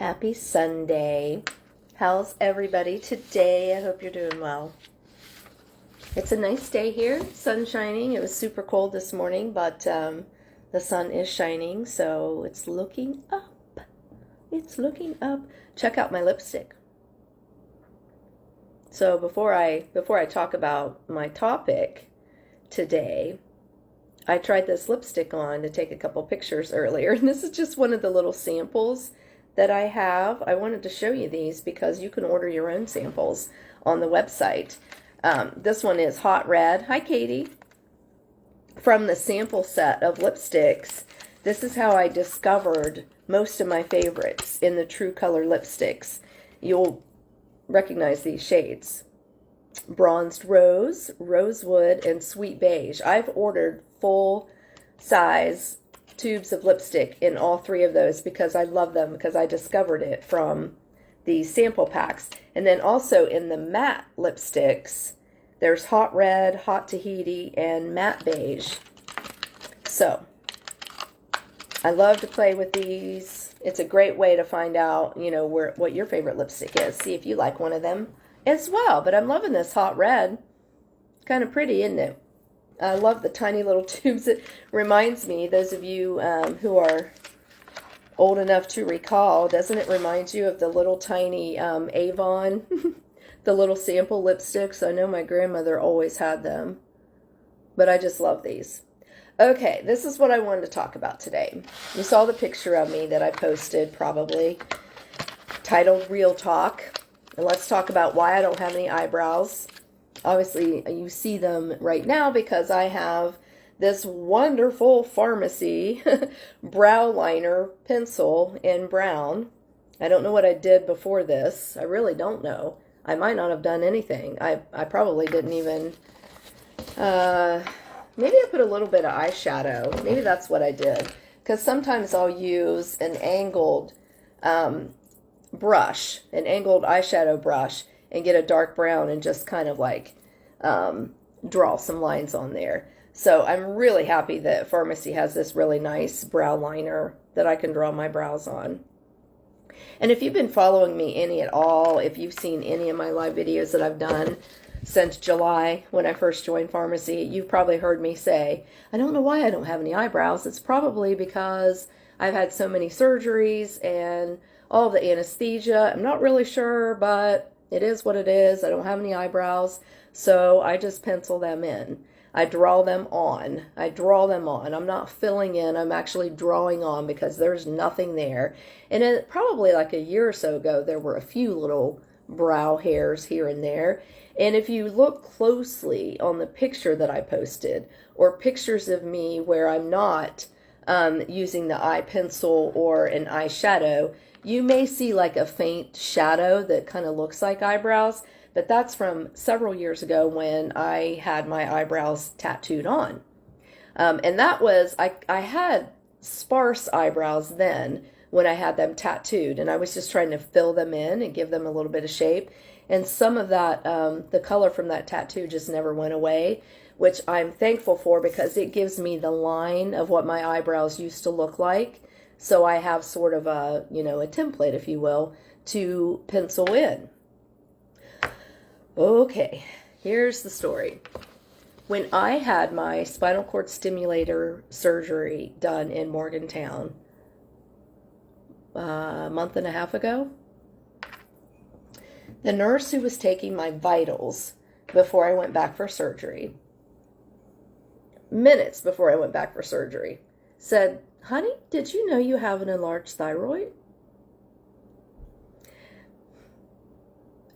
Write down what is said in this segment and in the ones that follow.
Happy Sunday. How's everybody today? I hope you're doing well. It's a nice day here, sun shining. It was super cold this morning, but the sun is shining, so it's looking up. It's looking up. Check out my lipstick. So before I talk about my topic today, I tried this lipstick on to take a couple pictures earlier, and this is just one of the little samples that I have. I wanted to show you these because you can order your own samples on the website. This one is Hot Red. Hi, Katie. From the sample set of lipsticks, this is how I discovered most of my favorites in the True Color lipsticks. You'll recognize these shades. Bronzed Rose, Rosewood, and Sweet Beige. I've ordered full size tubes of lipstick in all three of those because I love them, because I discovered it from the sample packs. And then also in the matte lipsticks, there's Hot Red, Hot Tahiti, and Matte Beige. So I love to play with these. It's a great way to find out, what your favorite lipstick is. See if you like one of them as well. But I'm loving this Hot Red. Kind of pretty, isn't it? I love the tiny little tubes. It reminds me, those of you who are old enough to recall, doesn't it remind you of the little tiny Avon, the little sample lipsticks? I know my grandmother always had them, but I just love these. Okay, this is what I wanted to talk about today. You saw the picture of me that I posted, probably, titled Real Talk. And let's talk about why I don't have any eyebrows. Obviously, you see them right now because I have this wonderful Pharmacy brow liner pencil in brown. I don't know what I did before this. I really don't know. I might not have done anything. I probably didn't even... maybe I put a little bit of eyeshadow. Maybe that's what I did. Because sometimes I'll use an angled brush, an angled eyeshadow brush, and get a dark brown and just kind of like draw some lines on there. So I'm really happy that Pharmacy has this really nice brow liner that I can draw my brows on. And if you've been following me any at all, if you've seen any of my live videos that I've done since July when I first joined Pharmacy, you've probably heard me say, I don't know why I don't have any eyebrows. It's probably because I've had so many surgeries and all the anesthesia. I'm not really sure, but it is what it is. I don't have any eyebrows, so I just pencil them in. I draw them on. I'm not filling in. I'm actually drawing on because there's nothing there. And probably like a year or so ago, there were a few little brow hairs here and there. And if you look closely on the picture that I posted, or pictures of me where I'm not using the eye pencil or an eyeshadow, you may see like a faint shadow that kind of looks like eyebrows, but that's from several years ago when I had my eyebrows tattooed on. And that was, I had sparse eyebrows then when I had them tattooed, and I was just trying to fill them in and give them a little bit of shape. And some of that, the color from that tattoo just never went away, which I'm thankful for because it gives me the line of what my eyebrows used to look like. So I have sort of a, a template, if you will, to pencil in. Okay, here's the story. When I had my spinal cord stimulator surgery done in Morgantown a month and a half ago, the nurse who was taking my vitals before I went back for surgery, minutes before I went back for surgery, said, honey, did you know you have an enlarged thyroid?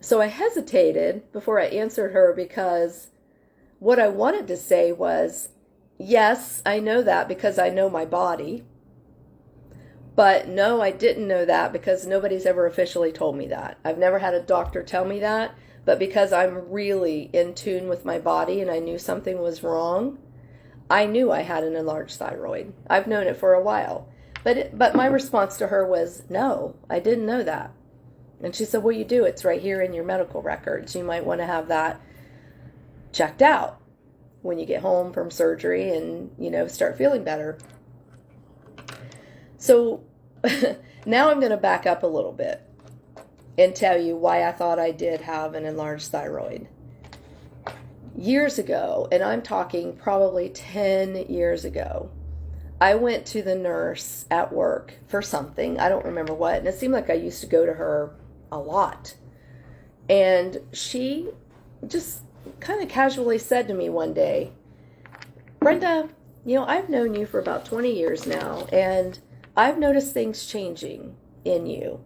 So I hesitated before I answered her because what I wanted to say was, yes, I know that because I know my body. But no, I didn't know that because nobody's ever officially told me that. I've never had a doctor tell me that, but because I'm really in tune with my body and I knew something was wrong, I knew I had an enlarged thyroid. I've known it for a while. But my response to her was, no, I didn't know that. And she said, well, you do. It's right here in your medical records. You might want to have that checked out when you get home from surgery and, start feeling better. So Now I'm going to back up a little bit and tell you why I thought I did have an enlarged thyroid. Years ago, and I'm talking probably 10 years ago, I went to the nurse at work for something. I don't remember what. And it seemed like I used to go to her a lot. And she just kind of casually said to me one day, Brenda, I've known you for about 20 years now, and I've noticed things changing in you.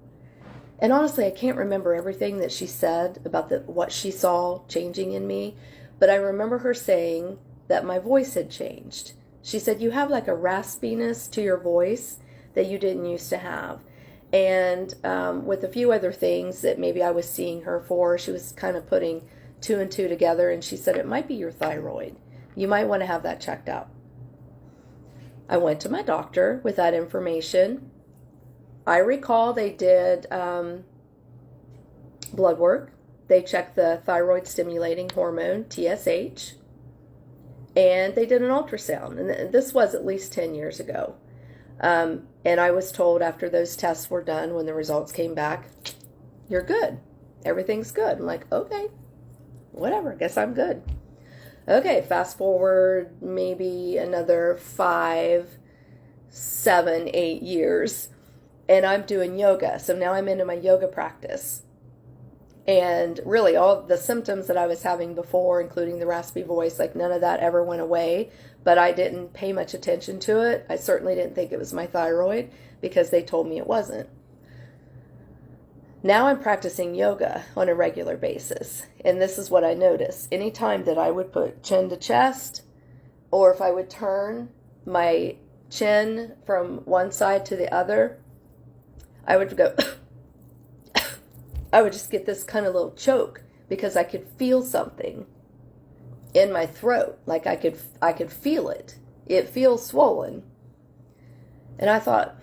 And honestly, I can't remember everything that she said about what she saw changing in me, but I remember her saying that my voice had changed. She said, you have like a raspiness to your voice that you didn't used to have. And with a few other things that maybe I was seeing her for, she was kind of putting two and two together, and she said, it might be your thyroid. You might want to have that checked out. I went to my doctor with that information. I recall they did blood work. They checked the thyroid stimulating hormone, TSH, and they did an ultrasound. And this was at least 10 years ago. And I was told after those tests were done, when the results came back, you're good. Everything's good. I'm like, okay, whatever, guess I'm good. Okay, fast forward maybe another 5, 7, 8 years, and I'm doing yoga. So now I'm into my yoga practice. And really all the symptoms that I was having before, including the raspy voice, like none of that ever went away, but I didn't pay much attention to it. I certainly didn't think it was my thyroid because they told me it wasn't. Now I'm practicing yoga on a regular basis, and this is what I notice. Anytime that I would put chin to chest, or if I would turn my chin from one side to the other, I would go, I would just get this kind of little choke because I could feel something in my throat. Like I could feel it. It feels swollen. And I thought,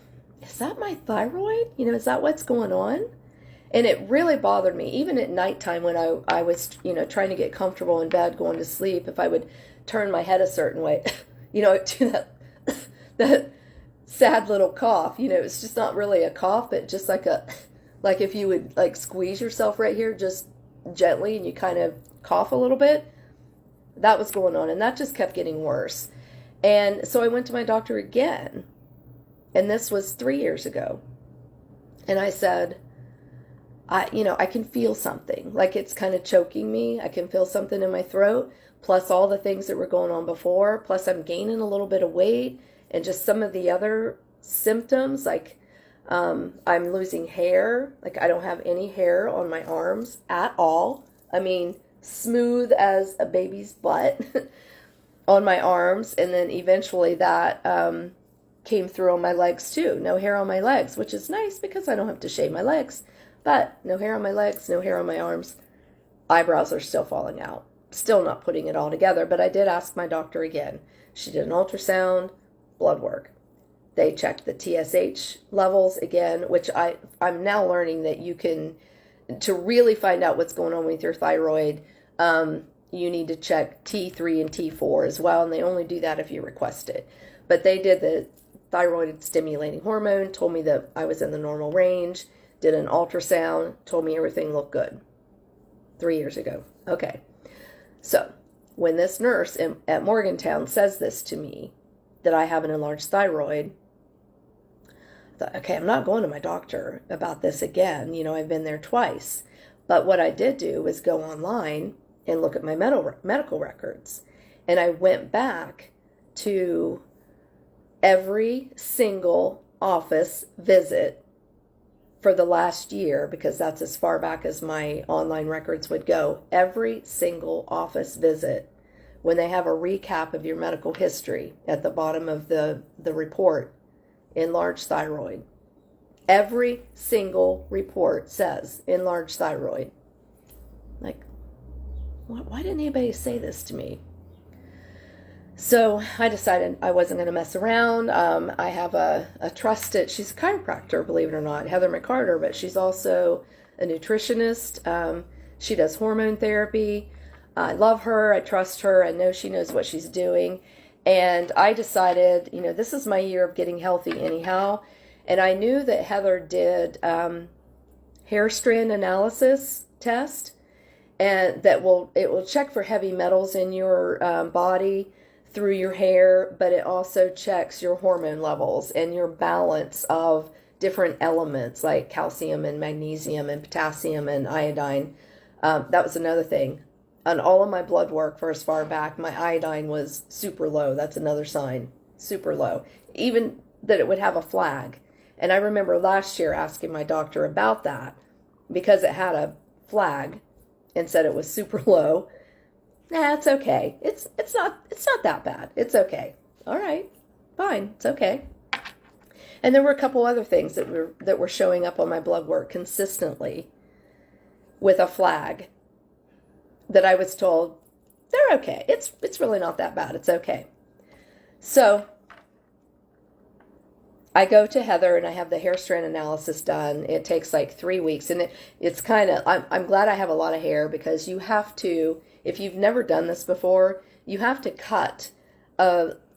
is that my thyroid? Is that what's going on? And it really bothered me, even at nighttime when I was, trying to get comfortable in bed, going to sleep. If I would turn my head a certain way, to that sad little cough. It's just not really a cough, but just like if you would like squeeze yourself right here, just gently, and you kind of cough a little bit. That was going on, and that just kept getting worse. And so I went to my doctor again, and this was 3 years ago. And I said, I can feel something, like it's kind of choking me. I can feel something in my throat, plus all the things that were going on before, plus I'm gaining a little bit of weight, and just some of the other symptoms, like I'm losing hair. Like I don't have any hair on my arms at all. I mean, smooth as a baby's butt on my arms. And then eventually that came through on my legs too. No hair on my legs, which is nice because I don't have to shave my legs. But no hair on my legs, no hair on my arms. Eyebrows are still falling out. Still not putting it all together, but I did ask my doctor again. She did an ultrasound, blood work. They checked the TSH levels again, which I'm now learning that you can, to really find out what's going on with your thyroid, you need to check T3 and T4 as well, and they only do that if you request it. But they did the thyroid stimulating hormone, told me that I was in the normal range, did an ultrasound, told me everything looked good 3 years ago. Okay. So when this nurse at Morgantown says this to me, that I have an enlarged thyroid, I thought, okay, I'm not going to my doctor about this again. I've been there twice. But what I did do was go online and look at my medical records. And I went back to every single office visit for the last year, because that's as far back as my online records would go. Every single office visit, when they have a recap of your medical history at the bottom of the report, enlarged thyroid. Every single report says enlarged thyroid. Like, why didn't anybody say this to me? So I decided I wasn't going to mess around. I have a trusted, she's a chiropractor, believe it or not, Heather McCarter, but she's also a nutritionist. She does hormone therapy. I love her. I trust her. I know she knows what she's doing. And I decided, this is my year of getting healthy anyhow. And I knew that Heather did hair strand analysis test, and it will check for heavy metals in your body through your hair, but it also checks your hormone levels and your balance of different elements like calcium and magnesium and potassium and iodine. That was another thing. On all of my blood work for as far back, my iodine was super low. That's another sign, super low. Even that it would have a flag. And I remember last year asking my doctor about that because it had a flag and said it was super low. Nah, it's okay. It's not that bad. It's okay. All right, fine. It's okay. And there were a couple other things that were showing up on my blood work consistently with a flag that I was told they're okay. It's really not that bad. It's okay. So I go to Heather and I have the hair strand analysis done. It takes like 3 weeks, and it's kind of, I'm glad I have a lot of hair, because you have to, if you've never done this before, you have to cut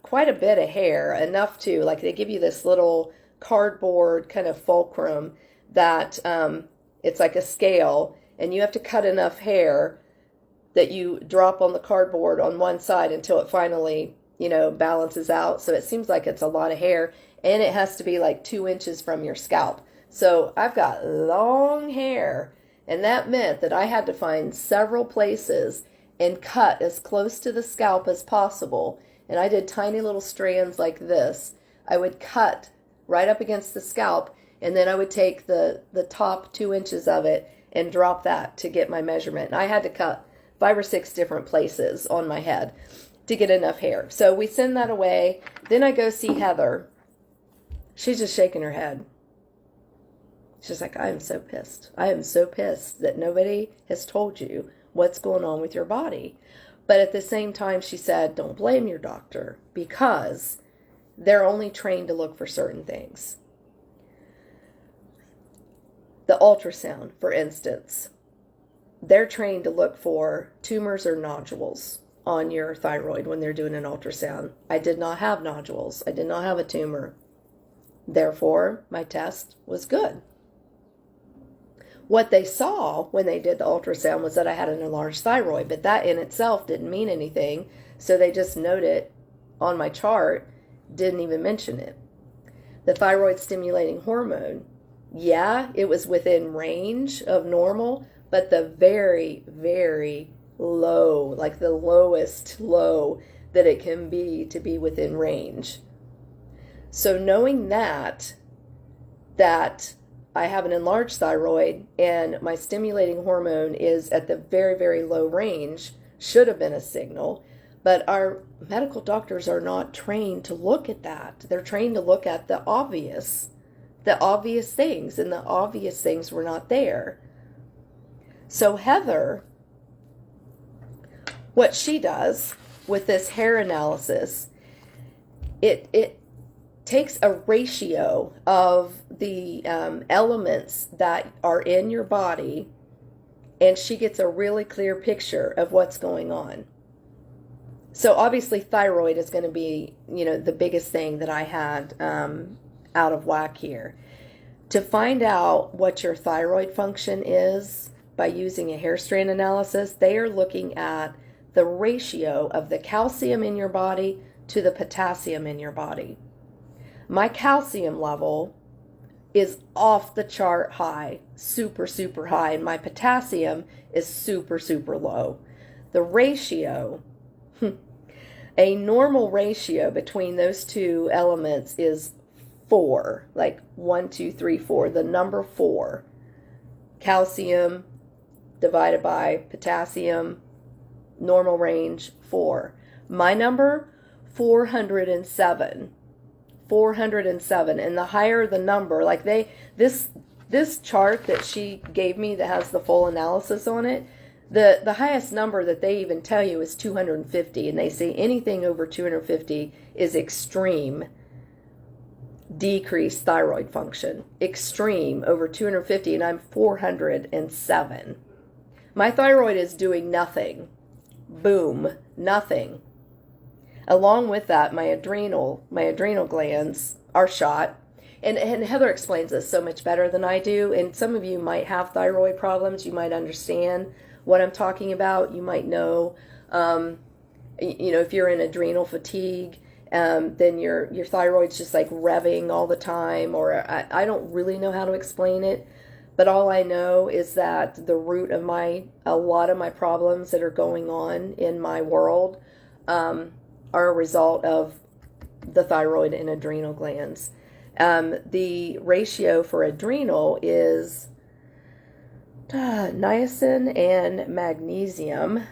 quite a bit of hair, enough to, like, they give you this little cardboard kind of fulcrum that it's like a scale, and you have to cut enough hair that you drop on the cardboard on one side until it finally, balances out. So it seems like it's a lot of hair, and it has to be like 2 inches from your scalp. So I've got long hair, and that meant that I had to find several places and cut as close to the scalp as possible. And I did tiny little strands like this. I would cut right up against the scalp, and then I would take the top 2 inches of it and drop that to get my measurement. And I had to cut 5 or 6 different places on my head to get enough hair. So we send that away. Then I go see Heather. She's just shaking her head. She's like, I am so pissed. I am so pissed that nobody has told you what's going on with your body. But at the same time, she said, don't blame your doctor, because they're only trained to look for certain things. The ultrasound, for instance, they're trained to look for tumors or nodules on your thyroid when they're doing an ultrasound. I did not have nodules. I did not have a tumor. Therefore, my test was good. What they saw when they did the ultrasound was that I had an enlarged thyroid, but that in itself didn't mean anything. So they just noted it on my chart, didn't even mention it. The thyroid stimulating hormone, yeah, it was within range of normal, but the very, very low, like the lowest low that it can be to be within range. So knowing that I have an enlarged thyroid and my stimulating hormone is at the very, very low range should have been a signal. But our medical doctors are not trained to look at that. They're trained to look at the obvious things, and the obvious things were not there. So Heather, what she does with this hair analysis, it takes a ratio of the elements that are in your body, and she gets a really clear picture of what's going on. So obviously thyroid is going to be, the biggest thing that I had out of whack here. To find out what your thyroid function is by using a hair strand analysis, they are looking at the ratio of the calcium in your body to the potassium in your body. My calcium level is off the chart high, super, super high, and my potassium is super, super low. The ratio, a normal ratio between those two elements is 4, like 1, 2, 3, 4, the number 4. Calcium divided by potassium, normal range 4. My number, 407. 407, and the higher the number, like this chart that she gave me that has the full analysis on it, the highest number that they even tell you is 250, and they say anything over 250 is extreme decreased thyroid function. Extreme over 250, and I'm 407. My thyroid is doing nothing. Boom, nothing. Along with that, my adrenal glands are shot. And Heather explains this so much better than I do. And some of you might have thyroid problems. You might understand what I'm talking about. You might know, if you're in adrenal fatigue, then your thyroid's just like revving all the time. Or I don't really know how to explain it. But all I know is that the root of a lot of my problems that are going on in my world are a result of the thyroid and adrenal glands. The ratio for adrenal is niacin and magnesium,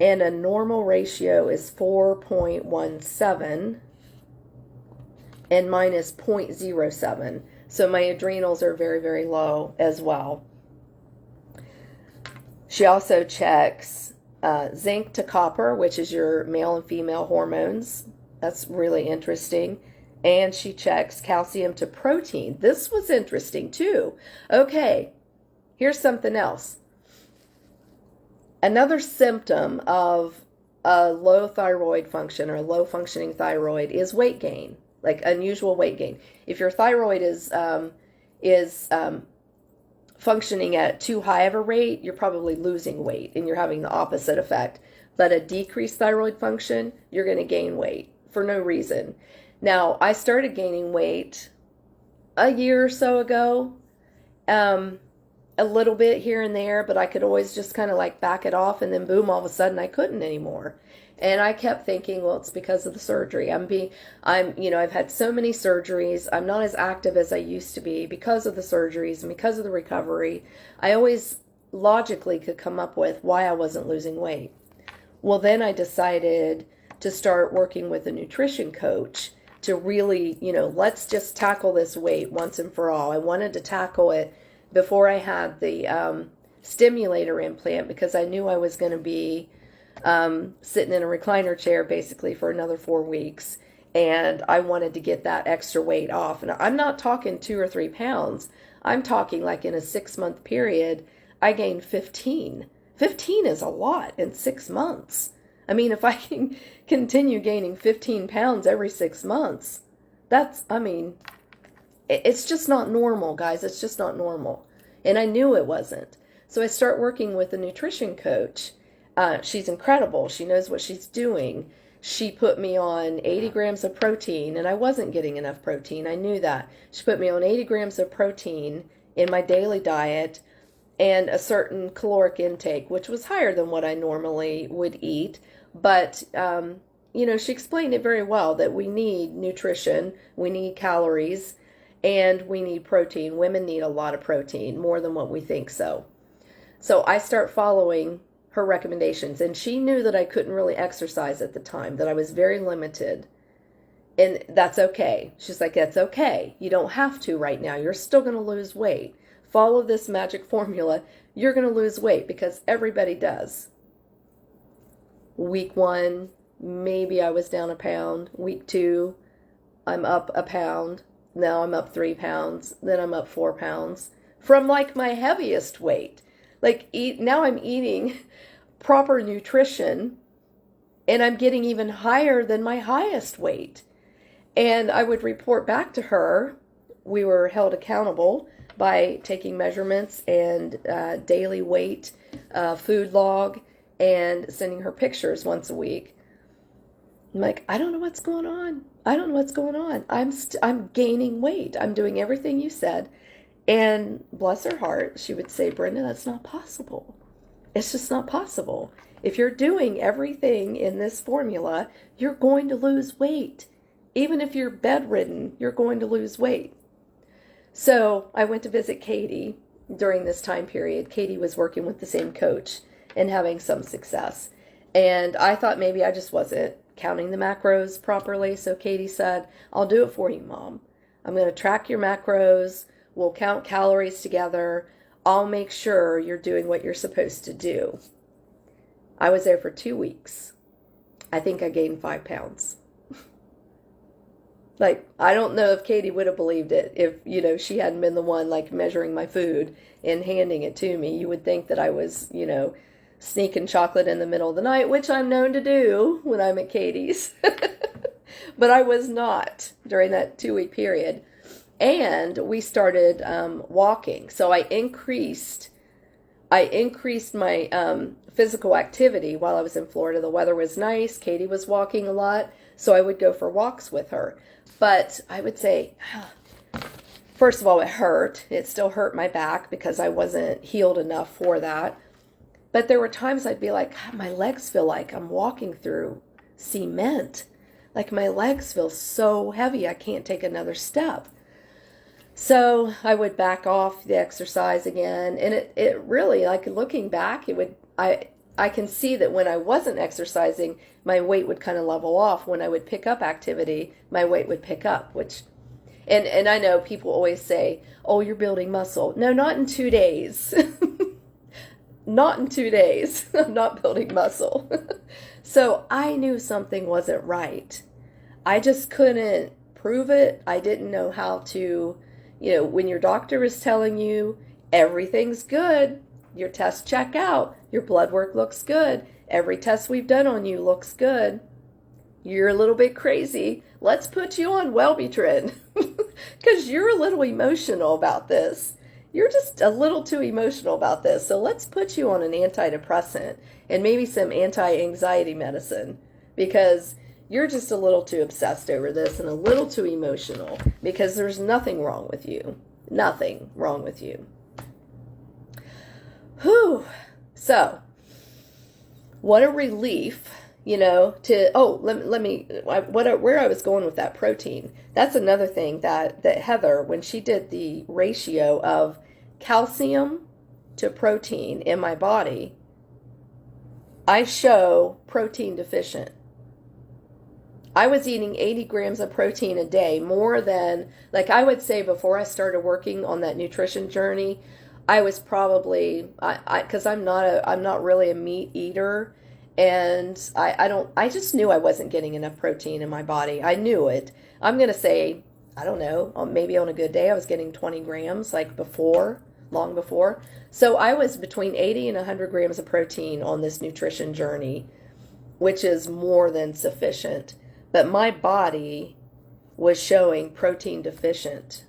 and a normal ratio is 4.17, and mine is 0.07. So my adrenals are very, very low as well. She also checks zinc to copper, which is your male and female hormones. That's really interesting. And she checks calcium to protein. This was interesting too. Okay, here's something else. Another symptom of a low thyroid function or low functioning thyroid is weight gain, like unusual weight gain. If your thyroid is functioning at too high of a rate, you're probably losing weight and you're having the opposite effect. But a decreased thyroid function, you're going to gain weight for no reason. Now, I started gaining weight a year or so ago, a little bit here and there, but I could always just kind of like back it off, and then boom, all of a sudden I couldn't anymore. And I kept thinking, well, it's because of the surgery. I've had so many surgeries. I'm not as active as I used to be because of the surgeries and because of the recovery. I always logically could come up with why I wasn't losing weight. Well, then I decided to start working with a nutrition coach to really, let's just tackle this weight once and for all. I wanted to tackle it before I had the stimulator implant because I knew I was going to be sitting in a recliner chair basically for another 4 weeks, and I wanted to get that extra weight off. And I'm not talking 2 or 3 pounds. I'm talking like in a 6-month period, I gained 15. 15 is a lot in 6 months. I mean, if I can continue gaining 15 pounds every 6 months, it's just not normal, guys. It's just not normal. And I knew it wasn't. So I start working with a nutrition coach. She's incredible. She knows what she's doing. She put me on 80 grams of protein, and I wasn't getting enough protein. I knew that. She put me on 80 grams of protein in my daily diet and a certain caloric intake, which was higher than what I normally would eat. But, she explained it very well that we need nutrition, we need calories, and we need protein. Women need a lot of protein, more than what we think so. So I start following her recommendations, and she knew that I couldn't really exercise at the time, that I was very limited. And that's okay. She's like, that's okay. You don't have to right now. You're still going to lose weight. Follow this magic formula. You're going to lose weight because everybody does. Week 1, maybe I was down a pound. Week 2, I'm up a pound. Now I'm up 3 pounds. Then I'm up 4 pounds from like my heaviest weight. Now I'm eating proper nutrition and I'm getting even higher than my highest weight. And I would report back to her. We were held accountable by taking measurements and daily weight, food log, and sending her pictures once a week. I'm like, I don't know what's going on. I don't know what's going on. I'm gaining weight. I'm doing everything you said. And bless her heart, she would say, Brenda, that's not possible. It's just not possible. If you're doing everything in this formula, you're going to lose weight. Even if you're bedridden, you're going to lose weight. So I went to visit Katie during this time period. Katie was working with the same coach and having some success. And I thought maybe I just wasn't counting the macros properly. So Katie said, I'll do it for you, Mom. I'm going to track your macros. We'll count calories together. I'll make sure you're doing what you're supposed to do. I was there for 2 weeks. I think I gained 5 pounds. I don't know if Katie would have believed it if, she hadn't been the one measuring my food and handing it to me. You would think that I was, sneaking chocolate in the middle of the night, which I'm known to do when I'm at Katie's. But I was not during that 2-week period. And we started walking. So I increased my physical activity while I was in Florida. The weather was nice. Katie was walking a lot, so I would go for walks with her. But I would say, first of all, it hurt. It still hurt my back because I wasn't healed enough for that. But there were times I'd be like, God, my legs feel like I'm walking through cement. Like my legs feel so heavy, I can't take another step. So I would back off the exercise again. And it really, like looking back, I can see that when I wasn't exercising, my weight would kind of level off. When I would pick up activity, my weight would pick up, and I know people always say, oh, you're building muscle. No, not in 2 days. Not in 2 days. I'm not building muscle. So I knew something wasn't right. I just couldn't prove it. I didn't know how to, when your doctor is telling you everything's good, your tests check out, your blood work looks good, every test we've done on you looks good, you're a little bit crazy, let's put you on Wellbutrin because you're a little emotional about this. You're just a little too emotional about this. So let's put you on an antidepressant and maybe some anti-anxiety medicine because you're just a little too obsessed over this and a little too emotional because there's nothing wrong with you. Nothing wrong with you. Whew. So, what a relief, where I was going with that protein. That's another thing that Heather, when she did the ratio of calcium to protein in my body, I show protein deficient. I was eating 80 grams of protein a day, more than, like I would say before I started working on that nutrition journey, I was probably, because I'm not really a meat eater, and I just knew I wasn't getting enough protein in my body. I knew it. I'm going to say, I don't know, maybe on a good day I was getting 20 grams, like before, long before. So I was between 80 and 100 grams of protein on this nutrition journey, which is more than sufficient. But my body was showing protein deficient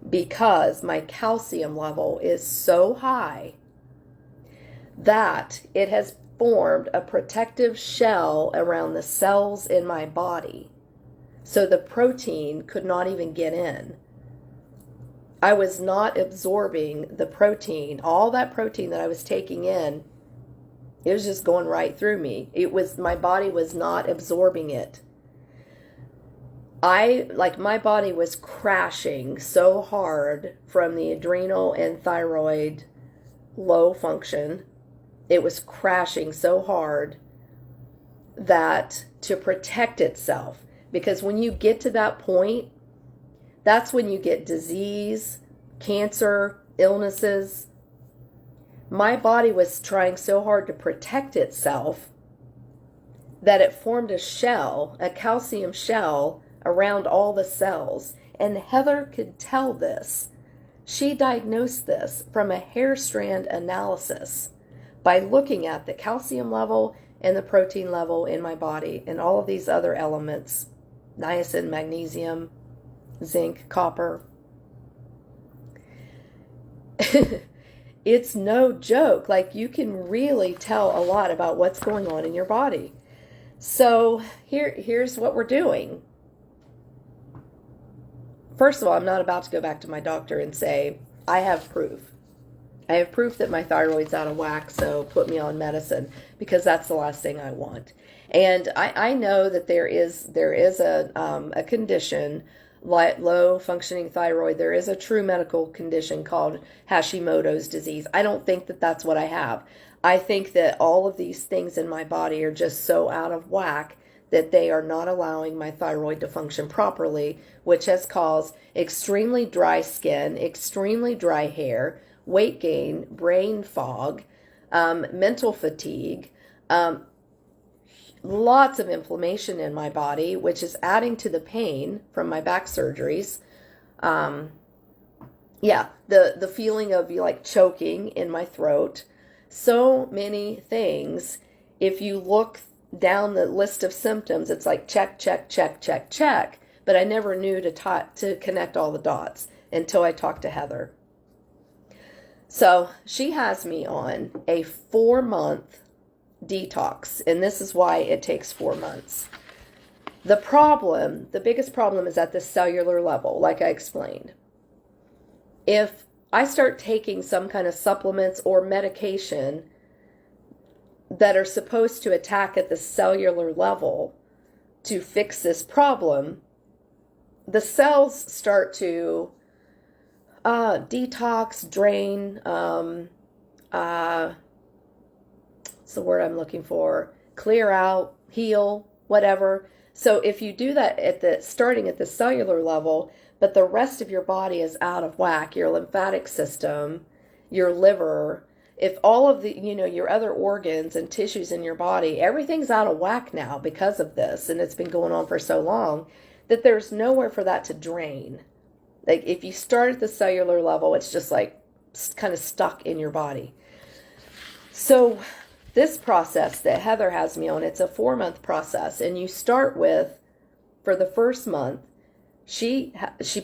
because my calcium level is so high that it has formed a protective shell around the cells in my body. So the protein could not even get in. I was not absorbing the protein. All that protein that I was taking in, it was just going right through me. My body was not absorbing it. My body was crashing so hard from the adrenal and thyroid low function. It was crashing so hard that to protect itself, because when you get to that point, that's when you get disease, cancer, illnesses. My body was trying so hard to protect itself that it formed a shell, a calcium shell, around all the cells. And Heather could tell this. She diagnosed this from a hair strand analysis by looking at the calcium level and the protein level in my body and all of these other elements, niacin, magnesium, zinc, copper. It's no joke. Like, you can really tell a lot about what's going on in your body. So here's what we're doing. First of all, I'm not about to go back to my doctor and say, I have proof. I have proof that my thyroid's out of whack, so put me on medicine, because that's the last thing I want. And I know that there is a condition, like low functioning thyroid. There is a true medical condition called Hashimoto's disease. I don't think that that's what I have. I think that all of these things in my body are just so out of whack that they are not allowing my thyroid to function properly, which has caused extremely dry skin, extremely dry hair, weight gain, brain fog, mental fatigue, lots of inflammation in my body, which is adding to the pain from my back surgeries. The feeling of like choking in my throat. So many things. If you look down the list of symptoms, it's like check, check, check, check, check. but I never knew to connect all the dots until I talked to Heather. So she has me on a 4-month detox, and this is why it takes 4 months. The biggest problem is at the cellular level, like I explained. If I start taking some kind of supplements or medication that are supposed to attack at the cellular level to fix this problem, the cells start to detox, drain, what's the word I'm looking for? Clear out, heal, whatever. So if you do that starting at the cellular level, but the rest of your body is out of whack, your lymphatic system, your liver, if all of the, your other organs and tissues in your body, everything's out of whack now because of this, and it's been going on for so long, that there's nowhere for that to drain. Like if you start at the cellular level, it's just like kind of stuck in your body. So this process that Heather has me on, it's a 4-month process, and you start with, for the first month, she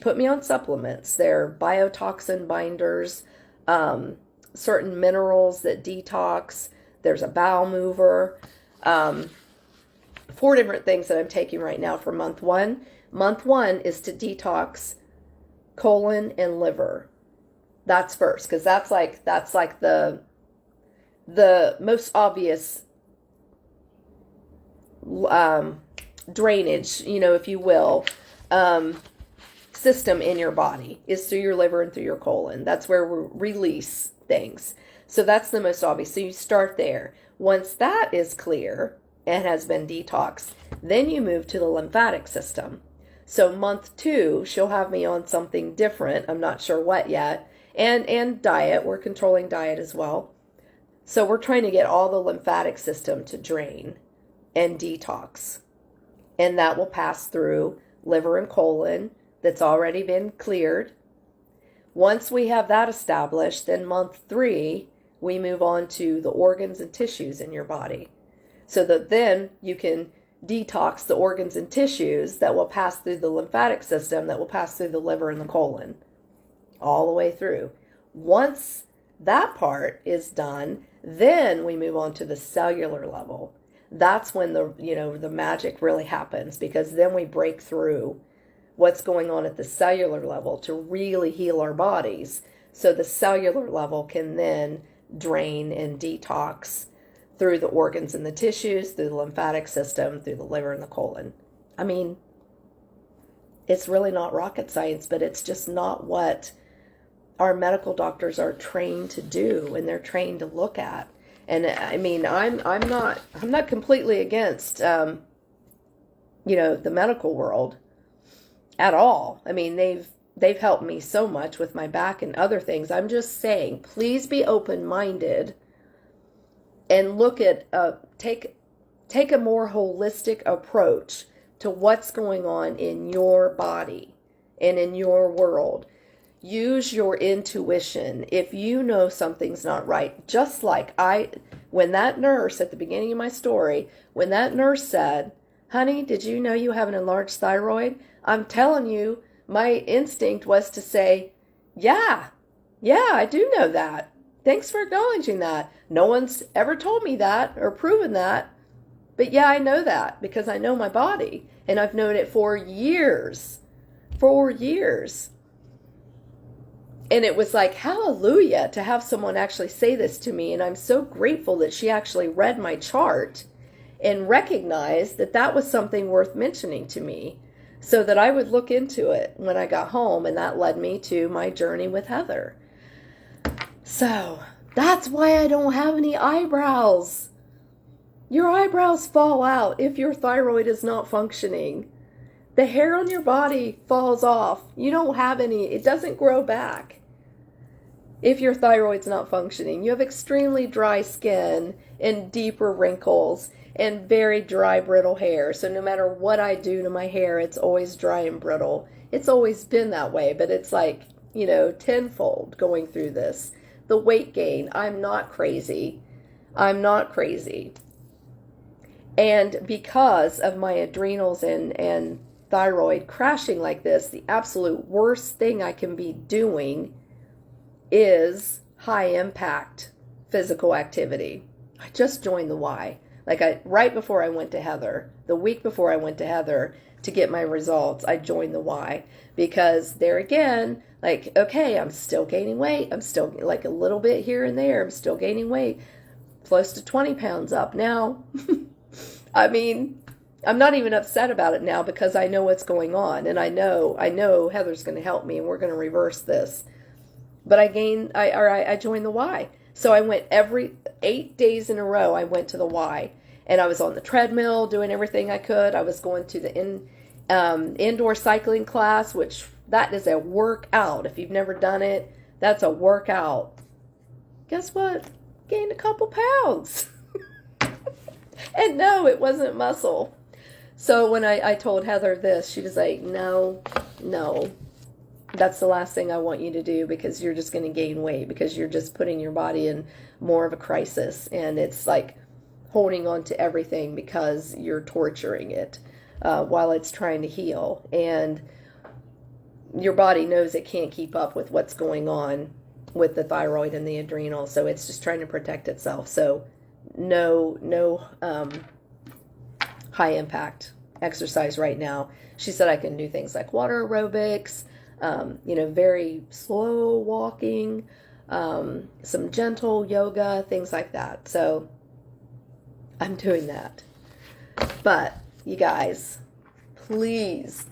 put me on supplements. They're biotoxin binders, certain minerals that detox. There's a bowel mover, 4 different things that I'm taking right now for month 1. Month 1 is to detox colon and liver. That's first, because that's like the most obvious drainage, if you will, system in your body is through your liver and through your colon. That's where we release things. So that's the most obvious. So you start there. Once that is clear and has been detoxed, then you move to the lymphatic system. So month 2, she'll have me on something different. I'm not sure what yet. And diet. We're controlling diet as well. So we're trying to get all the lymphatic system to drain and detox. And that will pass through liver and colon that's already been cleared. Once we have that established, then month 3, we move on to the organs and tissues in your body. So that then you can detox the organs and tissues that will pass through the lymphatic system, that will pass through the liver and the colon, all the way through. Once that part is done, then we move on to the cellular level. That's when the magic really happens, because then we break through what's going on at the cellular level to really heal our bodies. So the cellular level can then drain and detox through the organs and the tissues, through the lymphatic system, through the liver and the colon. I mean, it's really not rocket science, but it's just not what our medical doctors are trained to do and they're trained to look at. And I mean, I'm not completely against the medical world at all. I mean, they've helped me so much with my back and other things. I'm just saying, please be open-minded and look at take a more holistic approach to what's going on in your body and in your world. Use your intuition. If you know something's not right, just like when that nurse at the beginning of my story, when that nurse said, "Honey, did you know you have an enlarged thyroid?" I'm telling you, my instinct was to say, yeah, I do know that. Thanks for acknowledging that. No one's ever told me that or proven that. But yeah, I know that because I know my body. And I've known it for years. 4 years. And it was like, hallelujah, to have someone actually say this to me. And I'm so grateful that she actually read my chart and recognized that that was something worth mentioning to me, so that I would look into it when I got home. And that led me to my journey with Heather. So that's why I don't have any eyebrows. Your eyebrows fall out if your thyroid is not functioning. The hair on your body falls off. You don't have any. It doesn't grow back if your thyroid's not functioning. You have extremely dry skin and deeper wrinkles and very dry, brittle hair. So no matter what I do to my hair, it's always dry and brittle. It's always been that way, but it's like, tenfold going through this. The weight gain, I'm not crazy. And because of my adrenals and thyroid crashing like this, the absolute worst thing I can be doing is high impact physical activity. I just joined the Y. Right before I went to Heather, the week before I went to Heather to get my results, I joined the Y, because there again, okay, I'm still gaining weight. I'm still a little bit here and there. I'm still gaining weight, close to 20 pounds up now. I mean, I'm not even upset about it now because I know what's going on, and I know Heather's going to help me, and we're going to reverse this. But I joined the Y. So I went every 8 days in a row. I went to the Y, and I was on the treadmill doing everything I could. I was going to the indoor cycling class, which that is a workout. If you've never done it, that's a workout. Guess what? Gained a couple pounds. And no, it wasn't muscle. So when I told Heather this, she was like, no, that's the last thing I want you to do, because you're just going to gain weight, because you're just putting your body in more of a crisis. And it's like holding on to everything because you're torturing it while it's trying to heal. And your body knows it can't keep up with what's going on with the thyroid and the adrenal. So it's just trying to protect itself. So no high impact exercise right now. She said I can do things like water aerobics, very slow walking, some gentle yoga, things like that. So I'm doing that. But you guys, please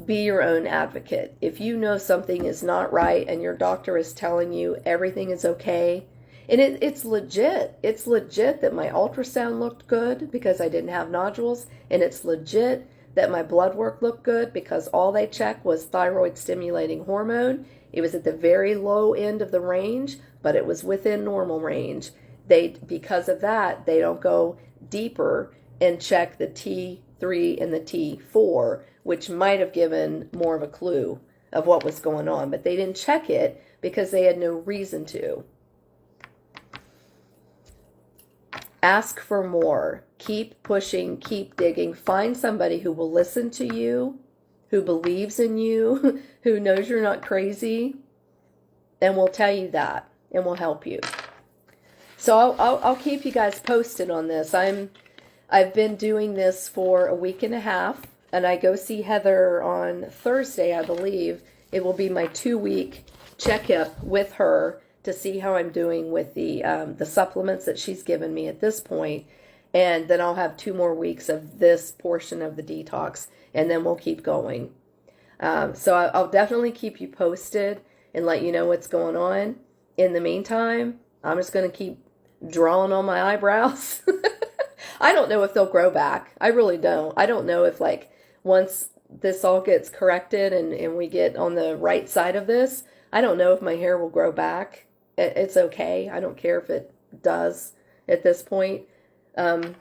be your own advocate. If you know something is not right and your doctor is telling you everything is okay, and it's legit. It's legit that my ultrasound looked good because I didn't have nodules, and it's legit that my blood work looked good because all they checked was thyroid stimulating hormone. It was at the very low end of the range, but it was within normal range. Because of that, they don't go deeper and check the T3 and the T4, which might have given more of a clue of what was going on, but they didn't check it because they had no reason to. Ask for more. Keep pushing, keep digging. Find somebody who will listen to you, who believes in you, who knows you're not crazy, and will tell you that, and will help you. So I'll keep you guys posted on this. I've been doing this for a week and a half, and I go see Heather on Thursday, I believe. It will be my 2-week checkup with her to see how I'm doing with the supplements that she's given me at this point. And then I'll have 2 more weeks of this portion of the detox, and then we'll keep going. So I'll definitely keep you posted and let you know what's going on. In the meantime, I'm just going to keep drawing on my eyebrows. I don't know if they'll grow back. I really don't. I don't know if once this all gets corrected and we get on the right side of this, I don't know if my hair will grow back. It's okay. I don't care if it does at this point. It'd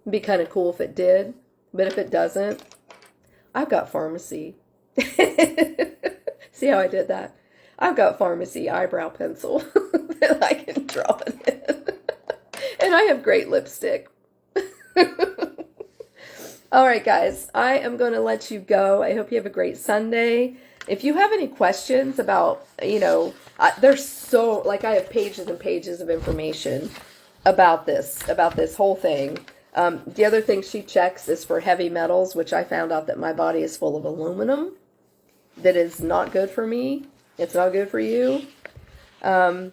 be kind of cool if it did. But if it doesn't, I've got Pharmacy. See how I did that? I've got Pharmacy eyebrow pencil that I can draw it in. And I have great lipstick. All right, guys. I am going to let you go. I hope you have a great Sunday. If you have any questions about, there's so, I have pages and pages of information about this whole thing. The other thing she checks is for heavy metals, which I found out that my body is full of aluminum. That is not good for me. It's not good for you. And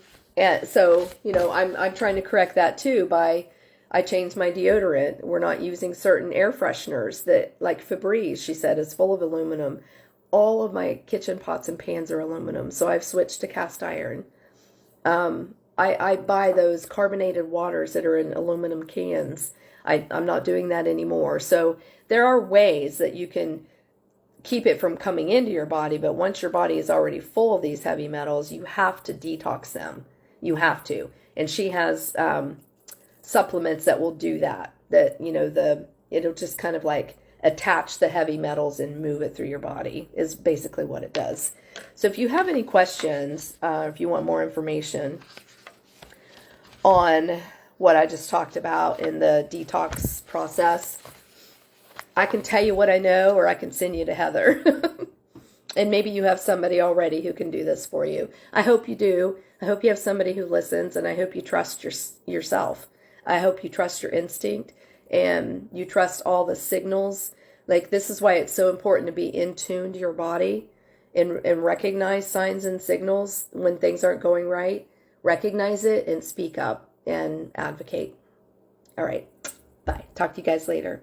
so, I'm trying to correct that too I changed my deodorant. We're not using certain air fresheners that, like Febreze, she said, is full of aluminum. All of my kitchen pots and pans are aluminum, so I've switched to cast iron. I buy those carbonated waters that are in aluminum cans. I'm not doing that anymore. So there are ways that you can keep it from coming into your body, but once your body is already full of these heavy metals, you have to detox them. You have to. And she has supplements that will do that. It'll just kind of attach the heavy metals and move it through your body is basically what it does. So if you have any questions, if you want more information on what I just talked about in the detox process, I can tell you what I know, or I can send you to Heather. And maybe you have somebody already who can do this for you. I hope you do. I hope you have somebody who listens, and I hope you trust yourself. I hope you trust your instinct and you trust all the signals. Like, this is why it's so important to be in tune to your body and recognize signs and signals when things aren't going right. Recognize it and speak up and advocate. All right. Bye. Talk to you guys later.